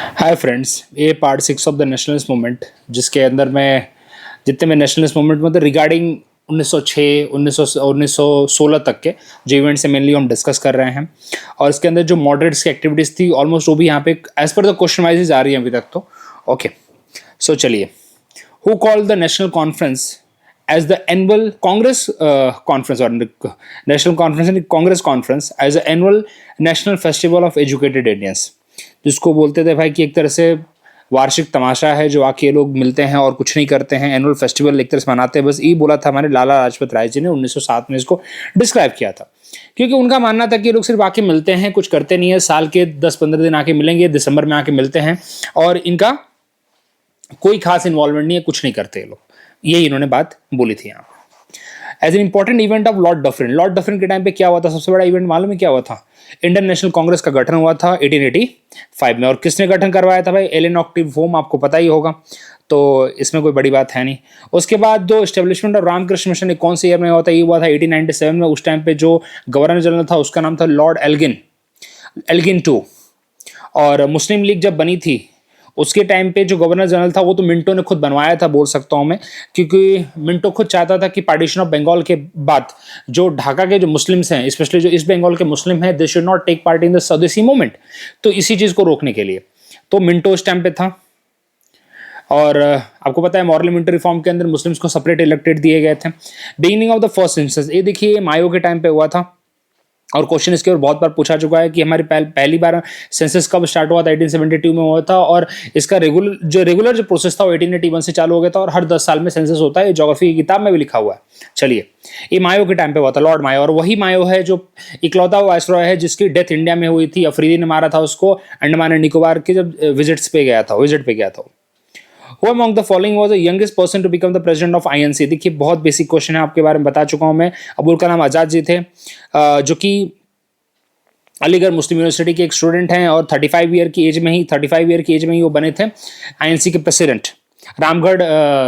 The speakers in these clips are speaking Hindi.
हाय फ्रेंड्स, ये part 6 of the nationalist movement जिसके अंदर मैं जितने में नेशनलिस्ट मूवमेंट में रिगार्डिंग 1906 1916 तक के जो इवेंट्स से मेनली हम डिस्कस कर रहे हैं। और इसके अंदर जो मॉडरेट्स की एक्टिविटीज़ थी ऑलमोस्ट वो भी यहाँ पे as per the question wise आ रही है अभी तक। तो ओके, सो चलिए, who called the national conference as the annual congress conference or national conference and congress conference as the annual national festival of educated Indians, जिसको बोलते थे भाई कि एक तरह से वार्षिक तमाशा है जो आके लोग मिलते हैं और कुछ नहीं करते हैं, एनुअल फेस्टिवल एक तरह से मनाते हैं। बस ये बोला था हमारे लाला लाजपत राय जी ने 1907 में इसको डिस्क्राइब किया था, क्योंकि उनका मानना था कि लोग सिर्फ आके मिलते हैं, कुछ करते नहीं है। साल के 10-15 दिन आके मिलेंगे, दिसंबर में आके मिलते हैं और इनका कोई खास इन्वॉल्वमेंट नहीं है, कुछ नहीं करते लोग। यही इन्होंने बात बोली थी यहाँ पे। As an important event of Lord Dufferin के टाइम पे क्या हुआ था? सबसे बड़ा इवेंट मालूम है क्या हुआ था? इंडियन नेशनल कांग्रेस का गठन हुआ था 1885 में। और किसने गठन करवाया था भाई? एलन ऑक्टिव होम, आपको पता ही होगा, तो इसमें कोई बड़ी बात है नहीं। उसके बाद जो एस्टेब्लिशमेंट ऑफ रामकृष्ण मिशन कौन से ईयर में हुआ था? ये हुआ था 1897 में। उस टाइम पे जो गवर्नर जनरल था उसका नाम था लॉर्ड एल्गिन टू। और मुस्लिम लीग जब बनी थी उसके टाइम पे जो गवर्नर जनरल था वो तो मिंटो ने खुद बनवाया था, बोल सकता हूँ मैं, क्योंकि मिंटो खुद चाहता था कि पार्टीशन ऑफ बंगाल के बाद जो ढाका के जो मुस्लिम्स हैं, स्पेशली जो ईस्ट बंगाल के मुस्लिम हैं, they should not take part in the swadeshi movement. तो इसी चीज़ को रोकने के लिए तो मिंटो उस टाइम पे था। और आपको पता है मॉरल मिंटो रिफॉर्म के अंदर मुस्लिम्स को सेपरेट इलेक्टेड दिए गए थे। Beginning of the first census, ये देखिए मायो के टाइम पे हुआ था और क्वेश्चन इसके ऊपर बहुत बार पूछा चुका है कि हमारी पहली बार सेंसस कब स्टार्ट हुआ था? 1872 में हुआ था। और इसका रेगुलर जो प्रोसेस था वो 1881 से चालू हो गया था और हर 10 साल में सेंसस होता है। ज्योग्राफी की किताब में भी लिखा हुआ है। चलिए, ये मायो के टाइम पे हुआ था, लॉर्ड मायो। और वही मायो है जो इकलौता वायसरॉय है जिसकी डेथ इंडिया में हुई थी। अफरीदी ने मारा था उसको अंडमान एंड निकोबार के जब विजिट पे गया था। Who among the following was the youngest person to become the president of INC? देखिए, बहुत बेसिक क्वेश्चन है, आपके बारे में बता चुका हूं मैं। अबुल कलाम आजाद जी थे, जो कि अलीगढ़ मुस्लिम यूनिवर्सिटी के एक स्टूडेंट हैं और 35 ईयर की एज में ही वो बने थे INC के प्रेसिडेंट। रामगढ़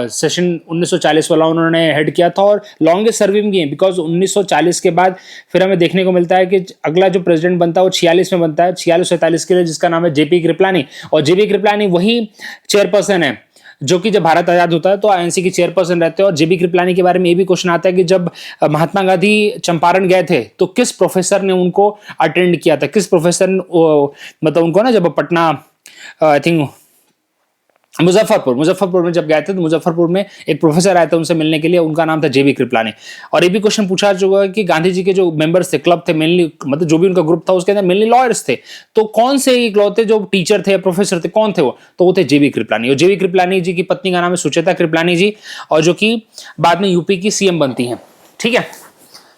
सेशन 1940 वाला उन्होंने हेड किया था और लॉन्गेस्ट सर्विंग भी है, बिकॉज 1940 के बाद फिर हमें देखने को मिलता है कि अगला जो प्रेसिडेंट बनता है वो 46 में बनता है, 46-47 के लिए, जिसका नाम है JP कृपलानी। और JP कृपलानी वही चेयरपर्सन है जो कि जब भारत आजाद होता है तो INC की चेयरपर्सन रहते हैं। और JP कृपलानी के बारे में ये भी क्वेश्चन आता है कि जब महात्मा गांधी चंपारण गए थे तो किस प्रोफेसर ने उनको अटेंड किया था? किस प्रोफेसर ने मतलब उनको ना, जब पटना आई थिंक मुजफ्फरपुर में जब गए थे तो मुजफ्फरपुर में एक प्रोफेसर आए थे उनसे मिलने के लिए, उनका नाम था JP कृपलानी। और ये भी क्वेश्चन पूछा चुका है कि गांधी जी के जो मेंबर्स थे, क्लब थे मेनली, मतलब जो भी उनका ग्रुप था उसके अंदर मेनली लॉयर्स थे, तो कौन से इकलौते जो टीचर थे, प्रोफेसर थे, कौन थे वो? तो वो थे JP कृपलानी। और JP कृपलानी जी की पत्नी का नाम है सुचेता कृपलानी जी, और जो कि बाद में यूपी की CM बनती हैं। ठीक है,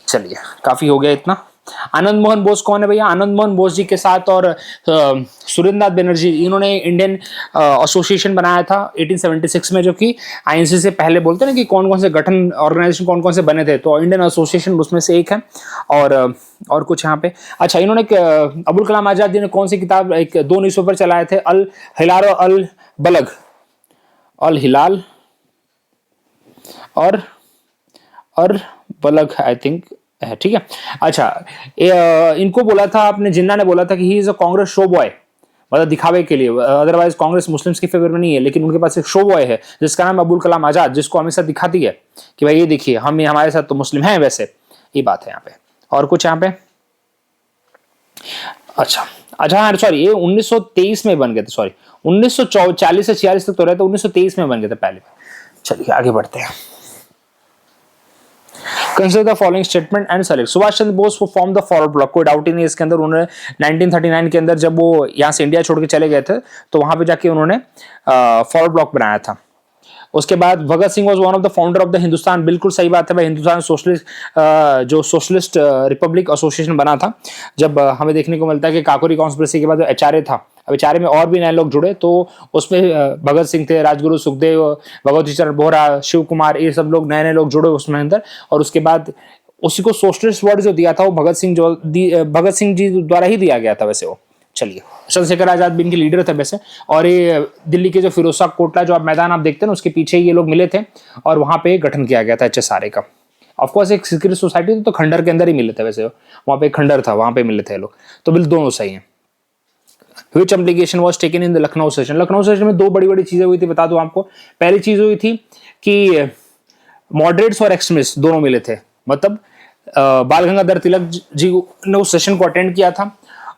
चलिए, काफी हो गया इतना। आनंद मोहन बोस कौन है भैया? आनंद मोहन बोस जी के साथ और सुरेंद्रनाथ बनर्जी, इन्होंने इंडियन एसोसिएशन बनाया था 1876 में, जो कि INC से पहले बोलते हैं ना कि कौन कौन से गठन ऑर्गेनाइजेशन कौन कौन से बने थे, तो इंडियन एसोसिएशन उसमें से एक है। और कुछ यहाँ पे, अच्छा, इन्होंने अबुल कलाम आजाद जी ने कौन सी किताब, एक 2 न्यूज़पेपर चलाए थे, अल हिलाल और अल बलग, अल हिलाल और बलग आई थिंक है। ठीक है, अच्छा, इनको बोला था आपने, जिन्ना ने बोला था कि he is a Congress show boy, मतलब दिखावे के लिए। अदरवाइज कांग्रेस मुस्लिम्स के फेवर में नहीं है, लेकिन उनके पास एक शो बॉय है जिसका नाम अबुल कलाम आजाद, जिसको हमेशा दिखाती है कि भाई ये देखिए हमारे साथ तो मुस्लिम हैं। वैसे ये बात है यहाँ पे। और कुछ यहाँ पे, अच्छा हाँ, सॉरी, ये 1923 में बन गए थे, सॉरी 1940 से 46 तक तो रहे थे, 1923 में बन गए थे पहले। चलिए आगे बढ़ते हैं। Consider the following statement and select. Subhash Chandra Bose वो फॉर्म द फॉरवर्ड ब्लॉक, कोई डाउट ही नहीं इसके अंदर। उन्होंने 1939 के अंदर जब वो यहाँ से इंडिया छोड़ के चले गए थे तो वहां पे जाके उन्होंने फॉरवर्ड ब्लॉक बनाया था। उसके बाद Bhagat Singh was one of the founder of the Hindustan, बिल्कुल सही बात है भाई। हिंदुस्तान सोशलिस्ट रिपब्लिक एसोसिएशन बना था। जब हमें देखने को मिलता है कि काकोरी कॉन्स्पिरेसी के बाद जो HRA था, अब HRA में और भी नए लोग जुड़े, तो उसमें भगत सिंह थे, राजगुरु सुखदेव, भगवती चरण बोहरा, शिव कुमार, ये सब लोग नए लोग जुड़े उसमें अंदर। और उसके बाद उसी को सोशलिस्ट वर्ड जो दिया था वो भगत सिंह जी द्वारा ही दिया गया था वैसे वो। चलिए, चंद्रशेखर आजाद भी इनके लीडर थे वैसे। और ये दिल्ली के जो फिरोज शाह कोटला जो आप मैदान आप देखते हैं ना, उसके पीछे ये लोग मिले थे और वहां पे गठन किया गया था HSRA का। ऑफकोर्स एक सीक्रेट सोसाइटी थी तो खंडर के अंदर ही मिले थे वैसे, वहां पे खंडर था, वहां पे मिले थे लोग। तो बिल्कुल दोनों सही हैं। Which application was taken in the Lucknow session? Lucknow session में दो बड़ी बड़ी चीजें हुई थी, बता दूं आपको। पहली चीज हुई थी कि मॉडरेट्स और एक्सट्रीमिस्ट दोनों मिले थे, मतलब बाल गंगाधर तिलक जी ने उस सेशन को अटेंड किया था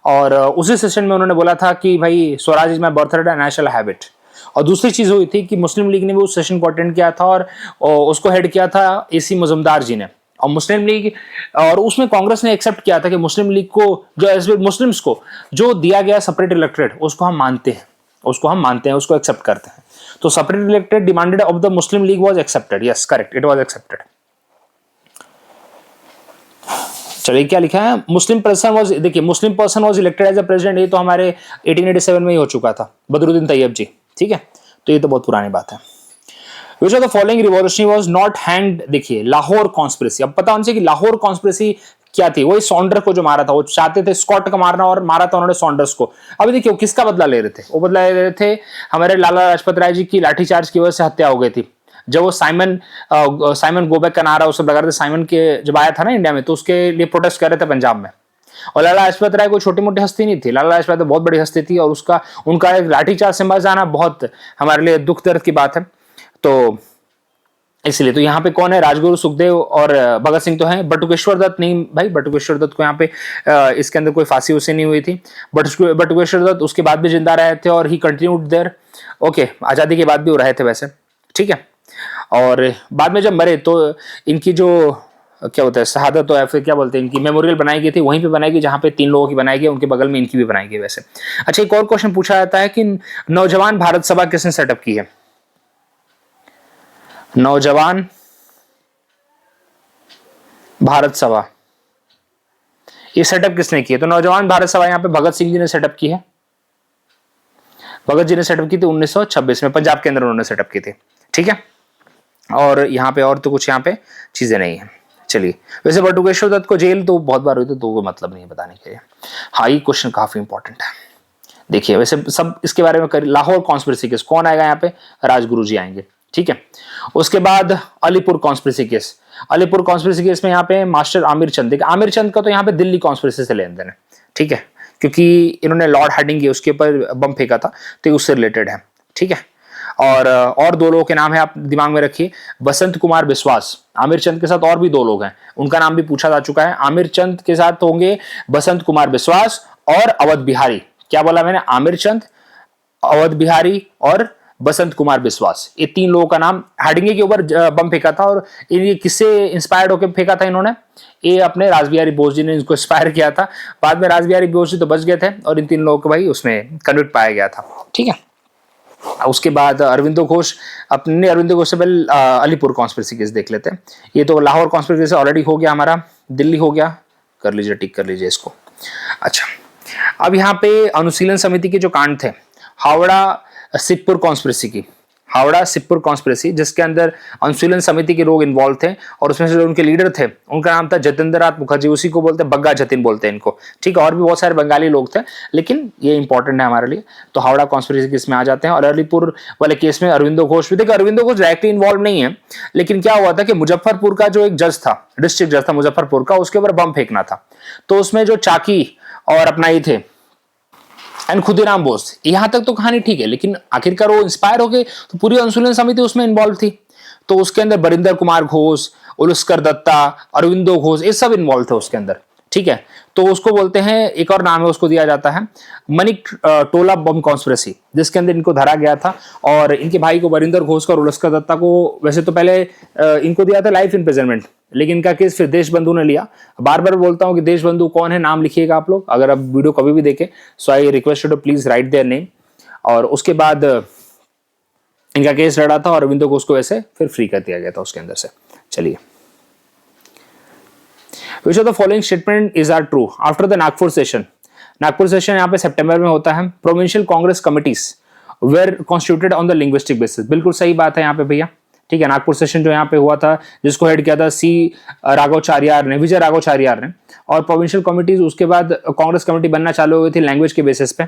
और उसी सेशन में उन्होंने बोला था कि भाई Swaraj is my birthright and I shall have it. और दूसरी चीज हुई थी कि मुस्लिम लीग ने भी उस सेशन को अटेंड किया था और उसको हेड किया था एसी मुजम्मदार जी ने। और मुस्लिम लीग और उसमें कांग्रेस ने एक्सेप्ट किया था कि मुस्लिम लीग को जो मुस्लिम्स को जो दिया गया सेपरेट इलेक्टोरेट उसको हम मानते हैं, उसको एक्सेप्ट करते हैं। तो separate electorate demanded of the Muslim League was accepted. Yes correct, it was accepted. चलिए क्या लिखा है, मुस्लिम पर्सन वाज, देखिए Muslim person was elected as a president, ये तो हमारे 1887 में ही हो चुका था, बदरुद्दीन तैयब जी, ठीक है, तो ये तो बहुत पुरानी बात है। Which of the following revolutionary was not hanged? देखिए लाहौर कॉन्स्पिरेसी, अब पता उनसे कि लाहौर कॉन्स्पिरेसी क्या थी। वही सॉन्डर को जो मारा था, वो चाहते थे स्कॉट को मारना और मारा था उन्होंने सॉन्डर्स को। अभी देखिए किसका बदला ले रहे थे, वो बदला ले रहे थे हमारे लाला लाजपत राय जी की लाठीचार्ज की वजह से हत्या हो गई थी। जब वो साइमन गोबैक का नारा उस लगा रहे थे, साइमन के जब आया था ना इंडिया में, तो उसके लिए प्रोटेस्ट कर रहे थे पंजाब में। और लाला लाजपत राय कोई छोटी मोटी हस्ती नहीं थी, लाला लाजपत राय बहुत बड़ी हस्ती थी और उनका एक लाठीचार्ज से मर जाना बहुत हमारे लिए दुख दर्द की बात है। तो इसलिए तो यहाँ पे कौन है, राजगुरु सुखदेव और भगत सिंह तो हैं, बटुकेश्वर दत्त नहीं भाई, बटुकेश्वर दत्त को यहाँ पे इसके अंदर कोई फांसी उसे नहीं हुई थी। बटुकेश्वर दत्त उसके बाद भी जिंदा रहे थे और ही कंटिन्यूड देयर, ओके, आजादी के बाद भी वो रहे थे वैसे, ठीक है। और बाद में जब मरे तो इनकी जो क्या होता है शहादत या फिर क्या बोलते हैं, इनकी मेमोरियल बनाई गई थी, वहीं पे बनाई गई जहाँ पे 3 लोगों की बनाई गई, उनके बगल में इनकी भी बनाई गई वैसे। अच्छा, एक और क्वेश्चन पूछा जाता है कि नौजवान भारत सभा किसने सेटअप की है? नौजवान भारत सभा ये सेटअप किसने की है? तो नौजवान भारत सभा यहाँ पे भगत सिंह जी ने सेटअप की है। भगत जी ने सेटअप की थी 1926 में, पंजाब के अंदर उन्होंने सेटअप की थी, ठीक है। और यहाँ पे और तो कुछ यहाँ पे चीजें नहीं है। चलिए, वैसे बटुकेश्वर दत्त को जेल तो बहुत बार हुई थी, तो कोई मतलब नहीं है बताने के लिए। हाँ, ये क्वेश्चन काफी इंपॉर्टेंट है। देखिए वैसे सब इसके बारे में लाहौर कॉन्स्पिरेसी केस कौन आएगा यहाँ पे, राजगुरु जी आएंगे, ठीक है। उसके बाद Alipur conspiracy case, Alipur conspiracy case में यहाँ पे मास्टर आमिर चंद, देखिए आमिर चंद का तो यहाँ पे दिल्ली कॉन्स्पिरेसी से लेन देन है, ठीक है, क्योंकि इन्होंने लॉर्ड हार्डिंग उसके ऊपर बम फेंका था, तो उससे रिलेटेड है, ठीक है। और 2 लोगों के नाम है, आप दिमाग में रखिए, बसंत कुमार बिस्वास। आमिर चंद के साथ और भी 2 लोग हैं, उनका नाम भी पूछा जा चुका है। आमिर चंद के साथ होंगे बसंत कुमार बिस्वास और अवध बिहारी। क्या बोला मैंने? आमिर चंद, अवध बिहारी और बसंत कुमार बिस्वास, ये 3 लोगों का नाम। हार्डिंगे के ऊपर बम फेंका था और ये किससे इंस्पायर्ड होकर फेंका था इन्होंने? ये अपने रासबिहारी बोस जी ने इनको इंस्पायर किया था। बाद में रासबिहारी बोस जी तो बच गए थे और इन 3 लोगों को भाई उसमें कन्विक्ट पाया गया था, ठीक है। उसके बाद अरविंदो घोष, अपने अरविंदो घोष से पहले अलीपुर कॉन्स्पिरेसी केस देख लेते हैं। ये तो लाहौर कॉन्स्पिरेसी ऑलरेडी हो गया हमारा, दिल्ली हो गया, कर लीजिए, टिक कर लीजिए इसको। अच्छा, अब यहाँ पे अनुशीलन समिति के जो कांड थे, हावड़ा सिखपुर कॉन्स्पिरेसी की, हावड़ा सिखपुर कॉन्स्पिरेसी, जिसके अंदर अनुशीलन समिति के लोग इन्वॉल्व थे और उसमें से जो उनके लीडर थे उनका नाम था जतेंद्र नाथ मुखर्जी, उसी को बोलते हैं बग्गा जतिन बोलते हैं इनको, ठीक है। और भी बहुत सारे बंगाली लोग थे, लेकिन ये इंपॉर्टेंट है हमारे लिए। तो हावड़ा कॉन्स्पिरेसी केस में आ जाते हैं। और अलीपुर वाले केस में अरविंदो घोष भी, देखिए अरविंदो घोष डायरेक्टली इन्वॉल्व नहीं है, लेकिन क्या हुआ था कि मुजफ्फरपुर का जो एक जज था, डिस्ट्रिक्ट जज था मुजफ्फरपुर का, उसके ऊपर बम फेंकना था। तो उसमें जो चाकी और अपना ही थे एंड खुदीराम बोस, यहां तक तो कहानी ठीक है, लेकिन आखिरकार वो इंस्पायर हो गए, तो पूरी अनुशीलन समिति उसमें इन्वॉल्व थी। तो उसके अंदर बरिंदर कुमार घोष, उलस्कर दत्ता, अरविंदो घोष, ये सब इन्वॉल्व थे उसके अंदर, ठीक है। तो उसको बोलते हैं, एक और नाम है उसको दिया जाता है मनिक टोला बम कॉन्स्पिरेसी, जिसके अंदर इनको धरा गया था। और इनके भाई को बरिंदर घोष को और उलस्कर दत्ता को वैसे तो पहले इनको दिया था लाइफ इम्प्रिजनमेंट, लेकिन इनका केस फिर देशबंधु ने लिया। बार बार बोलता हूं कि देशबंधु कौन है, नाम लिखिएगा आप लोग अगर आप वीडियो कभी भी देखें। So I request to please write their name. और उसके बाद इनका केस लड़ा था और अरविंदो घोष को वैसे फिर फ्री कर दिया गया था उसके अंदर से। चलिए, Which of the following statement is are true? After the Nagpur session, Nagpur session यहाँ पे सितंबर में होता है। Provincial Congress committees were constituted on the linguistic basis, बिल्कुल सही बात है यहाँ पे भैया, ठीक है। नागपुर सेशन जो यहाँ पे हुआ था, जिसको हेड किया था राघवाचार्यार ने, विजय राघवाचार्यार ने। और प्रोविंशियल कमिटीज उसके बाद कांग्रेस कमेटी बनना चालू हो गई थी लैंग्वेज के बेसिस पे।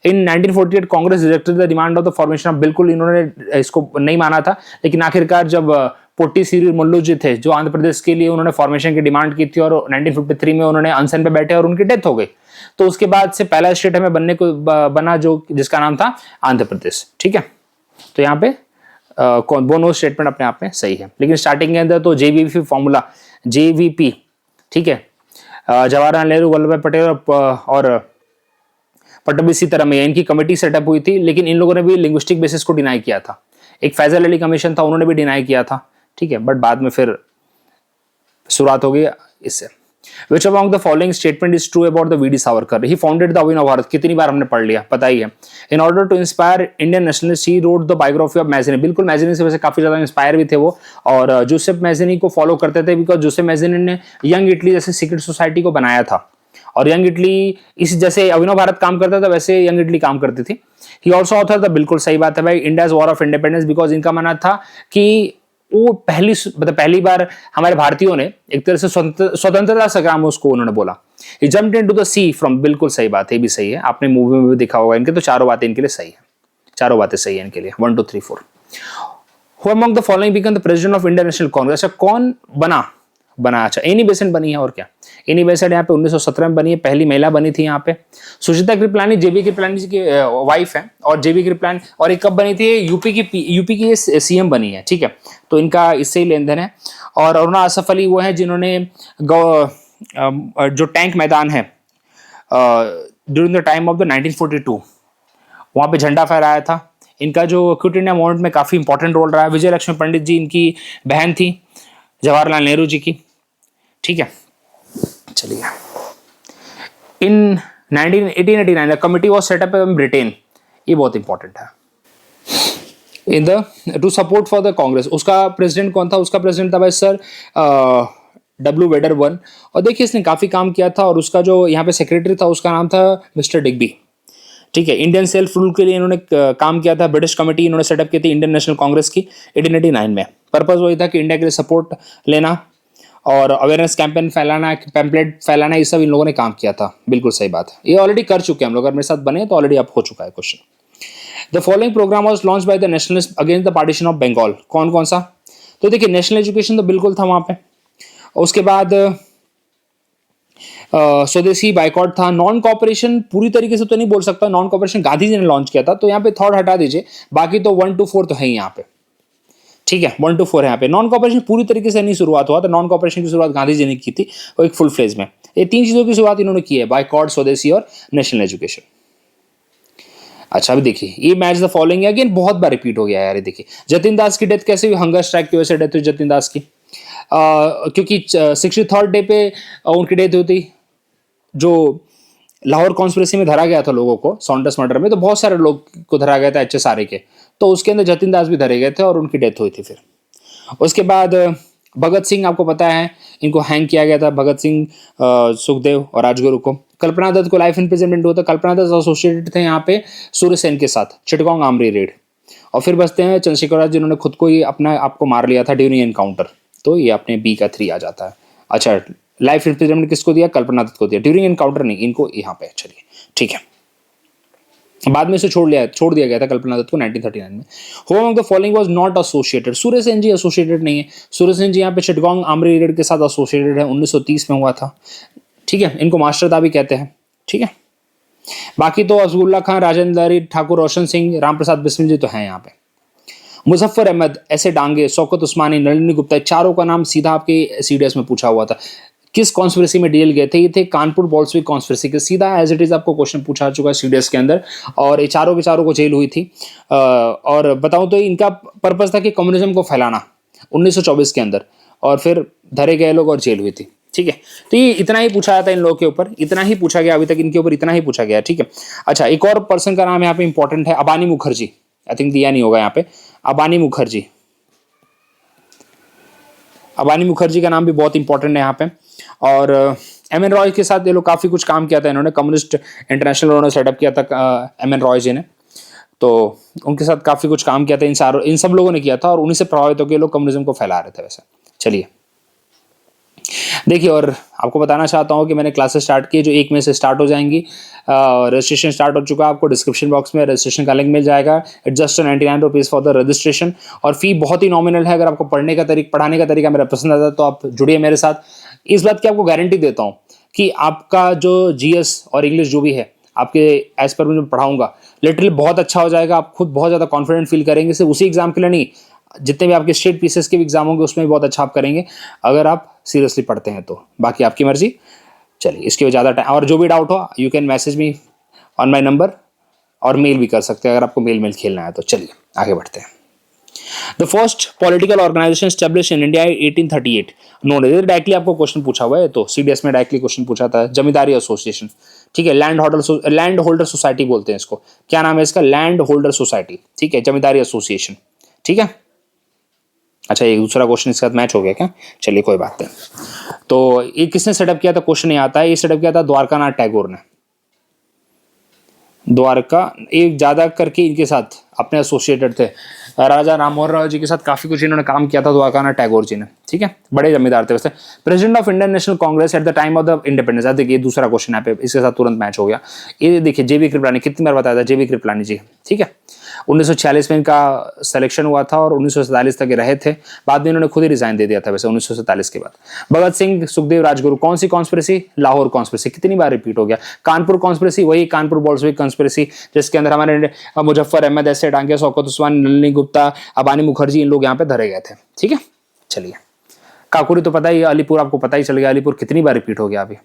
इन 1948 Congress rejected the demand of the formation of, बिल्कुल इन्होंने इसको नहीं माना था, लेकिन आखिरकार जब पोट्टी श्री मुल्लू जी थे, जो आंध्र प्रदेश के लिए उन्होंने फॉर्मेशन की डिमांड की थी और 1953 में उन्होंने अनशन पे बैठे और उनकी डेथ हो गई। तो उसके बाद से पहला स्टेट हमें बनने को बना जो जिसका नाम था आंध्र प्रदेश। ठीक है, तो यहाँ पे दोनों स्टेटमेंट अपने आप में सही है। लेकिन स्टार्टिंग के अंदर तो जेवीपी फॉर्मूला, जेवीपी, ठीक है, जवाहरलाल नेहरू, वल्लभ भाई पटेल और पट्टभी सीतारामैया, इनकी कमेटी सेटअप हुई थी। लेकिन इन लोगों ने भी लिंग्विस्टिक बेसिस को डिनाई किया था। एक फैजल अली कमीशन था, उन्होंने भी डिनाई किया था। ठीक है, बट बाद में फिर शुरुआत हो गई इससे। Which among the following statement is true about the V.D. Savarkar? He founded the अभिनव भारत, कितनी बार हमने पढ़ लिया, पता ही है। In order to inspire Indian nationalists, he wrote the biography of Mazzini। बिल्कुल मैजनी से वैसे काफी ज्यादा इंस्पायर भी थे वो, और जोसेफ मैजनी को फॉलो करते थे, बिकॉज जोसेफ मैजनी ने यंग इटली जैसे सीक्रेट सोसाइटी को बनाया था। और यंग इटली इस जैसे अभिनव भारत काम करता था वैसे यंग इटली काम करती थी। ही ऑल्सो ऑथर था, बिल्कुल सही बात है भाई, India's war of independence, because इनका मानना था कि वो पहली बार हमारे भारतीयों ने एक तरह से स्वतंत्रता संग्राम उसको उन्होंने बोला। He jumped into the sea from, बिल्कुल सही बात है, भी सही है, आपने मूवी में भी देखा होगा इनके, तो चारों बातें इनके लिए सही है, चारों बातें सही है इनके लिए। 1 2 3 4। Who among the following became the president of Indian National Congress? अच्छा कौन बना? अच्छा एनी बेसेंट बनी है, और क्या, एनी बेसेंट यहाँ पे 1917 में बनी है, पहली महिला बनी थी यहाँ पे। सुचिता कृपलानी जेबी कृपलानी जी की वाइफ है, और जेबी कृपलानी, और एक कब बनी थी, यूपी की ये सीएम बनी है। ठीक है, तो इनका इससे ही लेन देन है। और अरुणा असफ अली वो है जिन्होंने जो टैंक मैदान है during the time of the 1942 वहाँ पे झंडा फहराया था। इनका जो क्विट इंडिया मूवमेंट में काफी इंपॉर्टेंट रोल रहा है। विजय लक्ष्मी पंडित जी इनकी बहन थी जवाहरलाल नेहरू जी की। ठीक है, चलिए। इन 1889 committee was setup in Britain, ये बहुत इंपॉर्टेंट है। In the two support for the Congress, उसका प्रेसिडेंट कौन था? उसका प्रेसिडेंट था भाई सर डब्ल्यू वेडरबर्न। और देखिए इसने काफी काम किया था, और उसका जो यहाँ पे सेक्रेटरी था उसका नाम था मिस्टर डिग्बी। ठीक है, इंडियन सेल्फ रूल के लिए इन्होंने काम किया था। ब्रिटिश कमेटी इन्होंने सेटअप की थी इंडियन नेशनल कांग्रेस की 1889 में। पर्पस वही था कि इंडिया के लिए सपोर्ट लेना और अवेयरनेस कैंपेन फैलाना, पैम्पलेट फैलाना, ये सब इन लोगों ने काम किया था। बिल्कुल सही बात है, ये ऑलरेडी कर चुके हैं हम लोग, अगर मेरे साथ बने तो ऑलरेडी अब हो चुका है question. The following program was launch by the nationalist against the partition of Bengal. कौन कौन सा? तो देखिए नेशनल एजुकेशन तो बिल्कुल था वहां पे, उसके बाद स्वदेशी बाइकॉट था। नॉन कॉपरेशन पूरी तरीके से तो नहीं बोल सकता, नॉन कॉपरेशन गांधी जी ने लॉन्च किया था, तो यहाँ पे थॉट हटा दीजिए, बाकी तो 1 2 4 तो है ही यहाँ पे। ठीक है, 1 2 4 है यहाँ पे। नॉन कॉपरेशन पूरी तरीके से नहीं शुरुआत हुआ, तो नॉन कॉपरेशन की शुरुआत गांधी जी ने की थी, वो एक फुल फ्लेज में। ये 3 चीजों की शुरुआत इन्होंने की है, बाइकॉट, स्वदेशी और नेशनल एजुकेशन। अच्छा अभी देखिए, ये मैच द फॉलोइंग अगेन बहुत बार रिपीट हो गया यार। ये देखिए जतिन दास की डेथ कैसे हुई? हंगर स्ट्राइक की वजह से डेथ हुई जतिन दास की, क्योंकि 63rd डे पे उनकी डेथ हुई थी। जो लाहौर कॉन्स्पिरेसी में धरा गया था लोगों को, सॉन्डर्स मर्डर में, तो बहुत सारे लोग को धरा गया था HSRA के, तो उसके अंदर जतिन दास भी धरे गए थे और उनकी डेथ हुई थी। फिर उसके बाद भगत सिंह, आपको पता है इनको हैंग किया गया था, भगत सिंह, सुखदेव और राजगुरु को। कल्पना दत्त को लाइफ इम्प्रिजनमेंट हुआ था। कल्पना दत्त एसोसिएटेड थे यहाँ पे सूर्यसेन के साथ, चिटगांव आमरी रेड। और फिर बचते हैं चंद्रशेखर राज जिन्होंने खुद को ही अपना आपको मार लिया था ड्यूरिंग एनकाउंटर, तो ये अपने B का 3 आ जाता है। अच्छा लाइफ इम्प्रिजनमेंट किसको दिया? कल्पना दत्त को दिया, ड्यूरिंग एनकाउंटर नहीं, इनको यहाँ पे। चलिए ठीक है, बाद में इसे छोड़ दिया गया था कल्पना दत्त को 1939 में। Who among the following was not associated? Surya Sen ji associated नहीं है। सूर्यसेन जी यहाँ पे चिटगांव आमरी रेड के साथ एसोसिएटेड है, 1930 में हुआ था। ठीक है, इनको मास्टरदा भी कहते हैं। ठीक है, बाकी तो असदुल्ला खान, राजेंद्र दारी, ठाकुर रोशन सिंह, रामप्रसाद बिस्मिल जी तो हैं यहाँ पे। मुजफ्फर अहमद, ऐसे डांगे, शौकत उस्मानी, नलिनी गुप्ता, चारों का नाम सीधा आपके CDS में पूछा हुआ था। किस कॉन्स्पिरेसी में डील गए थे? ये थे कानपुर बोल्शेविक कॉन्स्पिरेसी के। सीधा एज इट इज आपको क्वेश्चन पूछा चुका है CDS के अंदर, और ये चारों के चारों को जेल हुई थी। और बताऊं तो इनका पर्पस था कि कम्युनिज्म को फैलाना 1924 के अंदर, और फिर धरे गए लोग और जेल हुई थी। ठीक है, तो ये इतना ही पूछा जाता है इन लोगों के ऊपर, इतना ही पूछा गया अभी तक इनके ऊपर, इतना ही पूछा गया। ठीक है, अच्छा एक और पर्सन का नाम यहाँ पे इंपॉर्टेंट है, अबानी मुखर्जी। आई थिंक दिया नहीं होगा यहाँ पे, अबानी मुखर्जी। अबानी मुखर्जी का नाम भी बहुत इंपॉर्टेंट है यहाँ पे। और MN रॉय के साथ ये लोग काफी कुछ काम किया था इन्होंने, कम्युनिस्ट इंटरनेशनल उन्होंने सेटअप किया था MN रॉय जी ने, तो उनके साथ काफी कुछ काम किया था। इन सब लोगों ने किया था, और उन्हीं से प्रभावित होकर लोग कम्युनिज्म को फैला रहे थे वैसे। चलिए देखिए, और आपको बताना चाहता हूँ कि मैंने क्लासेस स्टार्ट की जो 1 मई से स्टार्ट हो जाएंगी। रजिस्ट्रेशन स्टार्ट हो चुका है, आपको डिस्क्रिप्शन बॉक्स में रजिस्ट्रेशन का लिंक मिल जाएगा। It's just 99 rupees for the registration, और फी बहुत ही नॉमिनल है। अगर आपको पढ़ाने का तरीका मेरा पसंद आता है तो आप जुड़िए मेरे साथ। इस बात की आपको गारंटी देता हूँ कि आपका जो GS और इंग्लिश जो भी है आपके एज पर मैं पढ़ाऊंगा, लिटरली बहुत अच्छा हो जाएगा। आप खुद बहुत ज़्यादा कॉन्फिडेंट फील करेंगे, सिर्फ उसी एग्जाम के लिए नहीं, जितने भी आपके स्टेट पीसेस के भी एग्जाम होंगे उसमें भी बहुत अच्छा आप करेंगे, अगर आप सीरियसली पढ़ते हैं तो। बाकी आपकी मर्जी। चलिए, इसके लिए ज़्यादा टाइम, और जो भी डाउट हो you can message me on my number, और मेल भी कर सकते हैं अगर आपको मेल खेलना है तो। चलिए आगे बढ़ते हैं। The first political organisation establish in India 1838 known. Directly आपको क्वेश्चन पूछा हुआ है, तो CDS में डायरेक्टली क्वेश्चन पूछा था। जमींदारी एसोसिएशन, ठीक है, लैंड होल्डर सोसाइटी बोलते हैं इसको। क्या नाम है इसका? लैंड होल्डर सोसाइटी, ठीक है, जमींदारी एसोसिएशन, ठीक है। अच्छा, एक दूसरा क्वेश्चन इसके साथ मैच हो गया क्या? चलिए कोई बात नहीं। तो ये किसने सेटअप किया था? क्वेश्चन ये आता है, ये सेटअप किया था द्वारकानाथ टैगोर ने। द्वारका, एक ज्यादा करके इनके साथ अपने एसोसिएटेड थे, राजा राममोहन राव जी के साथ काफी कुछ इन्होंने काम किया था द्वारकानाथ टैगोर जी ने, ठीक है, बड़े जमींदार थे वैसे। President of Indian national Congress at the time of the independence. देखिए दूसरा क्वेश्चन यहाँ पे इसके साथ तुरंत मैच हो गया। ये देखिए JB कृपलानी, कितनी बार बताया था, JB कृपलानी जी, ठीक है। 1946 में इनका सिलेक्शन हुआ था और 1947 तक ये रहे थे। बाद में इन्होंने खुद ही रिजाइन दे दिया था वैसे 1947 के बाद। भगत सिंह, सुखदेव, राजगुरु, कौन सी कॉन्स्पिरेसी? लाहौर कॉन्स्पिरेसी। कितनी बार रिपीट हो गया? कानपुर कॉन्स्पिरेसी, वही कानपुर बोल्शेविक कॉन्स्पिरेसी, जिसके अंदर हमारे मुजफ्फर अहमद, ऐसे डांगे, शौकत उस्मान, नलिनी गुप्ता, अबानी मुखर्जी, इन लोग यहाँ पे धरे गए थे, ठीक है। चलिए, काकुरी तो पता ही, अलीपुर आपको पता ही चल गया, अलीपुर कितनी बार रिपीट हो गया अभी।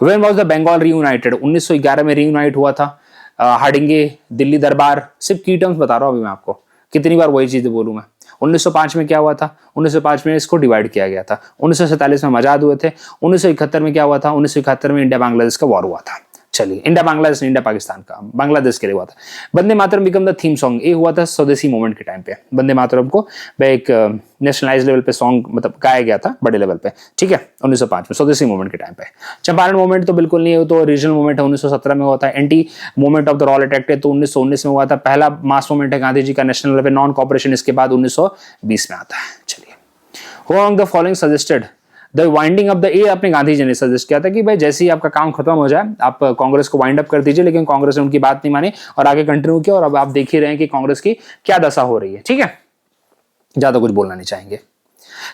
When was the Bengal reunited? 1911 में रीयूनाइट हुआ था। हाडिंगे, दिल्ली दरबार, सिर्फ की टर्म्स बता रहा हूँ अभी मैं आपको, कितनी बार वही चीजें बोलूँ मैं। 1905 में क्या हुआ था? 1905 में इसको डिवाइड किया गया था। 1947 में आजाद हुए थे। 1971 में क्या हुआ था? 1971 में इंडिया बांग्लादेश का वॉर हुआ था। चलिए, इंडिया बांग्लादेश, इंडिया पाकिस्तान का, बांग्लादेश के लिए हुआ था। Vande Mataram become the theme song, ये हुआ था स्वदेशी मूवमेंट के टाइम पे। वंदे मातरम को एक नेशनलाइज लेवल पे सॉन्ग मतलब गाया गया था बड़े लेवल पे, ठीक है, 1905 में स्वदेशी मूवमेंट के टाइम पे। चंपारण मूवमेंट तो बिल्कुल नहीं है, तो रीजनल मूवमेंट है, 1917 में हुआ था। Anti movement of the Rowlatt अटैक है तो 1919 में हुआ था। पहला मास मूवमेंट है गांधी जी का नेशनल लेवल पे, नॉन कॉपरेशन, इसके बाद 1920 में आता है। चलिए, who among the following suggested the winding up the, ये अपने गांधी जी ने सजेस्ट किया था कि भाई जैसे ही आपका काम खत्म हो जाए आप कांग्रेस को वाइंड अप कर दीजिए, लेकिन कांग्रेस ने उनकी बात नहीं मानी और आगे कंटिन्यू किया, और अब आप देख ही रहे हैं कि कांग्रेस की क्या दशा हो रही है, ठीक है, ज्यादा कुछ बोलना नहीं चाहेंगे।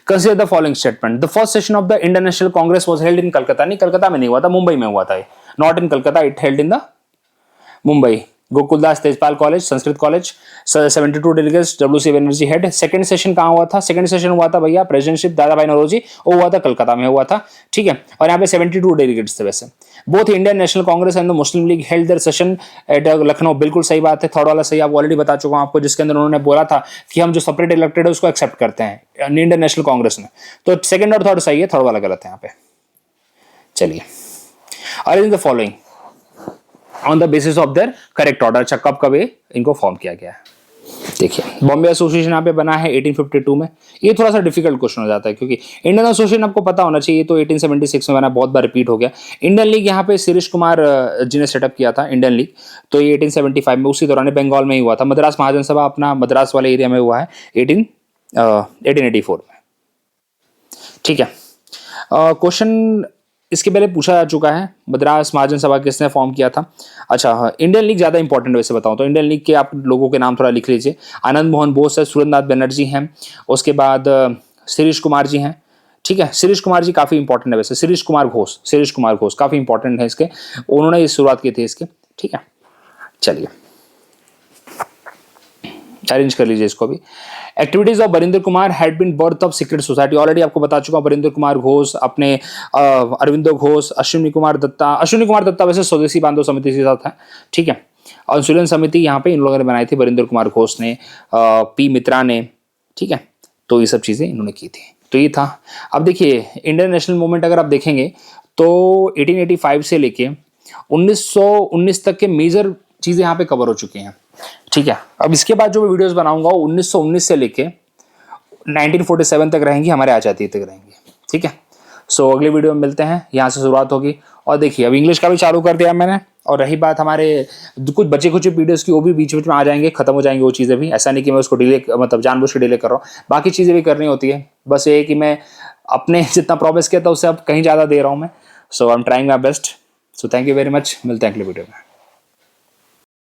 Consider the following statement. The first session of the Indian national Congress was held in Calcutta. नहीं, कलकत्ता में नहीं हुआ था, मुंबई में हुआ था। Not in Calcutta, it held in the Mumbai. Gokuldas Tejpal college, Sanskrit college, 72 delegates, WC Banerjee head. Second session कहाँ हुआ था? सेकंड सेशन हुआ था भैया प्रेसिडेंटशिप दादा भाई नौरोजी, वो हुआ था कलकत्ता में हुआ था, ठीक है। और यहाँ पे 72 डेलीगेट्स थे वैसे। Both Indian national Congress and the Muslim league held there session at Lucknow. बिल्कुल सही बात है, थर्ड वाला सही, आप ऑलरेडी बता चुका हूँ आपको, जिसके अंदर उन्होंने बोला था कि हम जो सेपरेट इलेक्टेड है उसको एक्सेप्ट करते हैं इंडियन नेशनल कांग्रेस ने। तो सेकंड और थर्ड सही है, थर्ड वाला गलत है यहाँ पे। चलिए, arrange the following on the basis of their correct order. अच्छा, कब कब इनको फॉर्म किया गया है? देखिए, बॉम्बे एसोसिएशन यहाँ पे बना है 1852 में। ये थोड़ा सा डिफिकल्ट क्वेश्चन हो जाता है क्योंकि इंडियन एसोसिएशन आपको पता होना चाहिए, तो 1876 में बना, बहुत बार रिपीट हो गया। इंडियन लीग यहाँ पे शिरीष कुमार जी ने सेटअप किया था इंडियन लीग, तो ये 1875 में उसी दौरान बंगाल में ही हुआ था। मद्रास महाजन सभा अपना मद्रास वाले एरिया में हुआ है 1884 में, ठीक है। क्वेश्चन इसके पहले पूछा जा चुका है, मद्रास महाजन सभा किसने फॉर्म किया था। अच्छा, इंडियन लीग ज्यादा इंपॉर्टेंट वैसे बताऊं तो इंडियन लीग के आप लोगों के नाम थोड़ा लिख लीजिए। आनंद मोहन बोस है, सुरेंद्रनाथ बनर्जी हैं, उसके बाद शिरीष कुमार जी हैं, ठीक है। शिरीष कुमार जी काफी इंपॉर्टेंट है वैसे। शिरीष कुमार घोष काफी इंपॉर्टेंट है इसके, उन्होंने इस शुरुआत की थी इसके, ठीक है। चलिए, अरेंज कर लीजिए इसको भी। Activities of Barindra Kumar had been birth of secret society, already आपको बता चुका हूं। बरिंदर कुमार घोष, अपने अरविंदो घोष, अश्विनी कुमार दत्ता वैसे स्वदेशी बांधव समिति के साथ है, ठीक है। अनुशीलन समिति यहाँ पे इन लोगों ने बनाई थी, बरिंदर कुमार घोष ने, पी मित्रा ने, ठीक है। तो ये सब चीजें इन्होंने की थी, तो ये था। अब देखिए, इंडियन नेशनल मूवमेंट अगर आप देखेंगे तो 1885 से लेके 1919 तक के मेजर चीजें यहाँ पे कवर हो चुकी हैं, ठीक है। अब इसके बाद जो मैं वीडियोस बनाऊंगा वो 1919 से लेके 1947 तक रहेंगी, हमारे आजादी तक रहेंगी, ठीक है। सो अगले वीडियो में मिलते हैं, यहाँ से शुरुआत होगी। और देखिए, अब इंग्लिश का भी चालू कर दिया मैंने, और रही बात हमारे कुछ बचे कुछ वीडियोस की, वो भी बीच बीच में आ जाएंगे, खत्म हो जाएंगे वो चीज़ें भी। ऐसा नहीं कि मैं उसको डिले मतलब जानबूझ के डिले कर रहा हूँ, बाकी चीज़ें भी करनी होती है। बस ये है कि मैं अपने जितना प्रॉमिस किया था उससे अब कहीं ज़्यादा दे रहा हूँ मैं. So I am trying my best. So thank you very much. मिलते हैं अगले वीडियो में.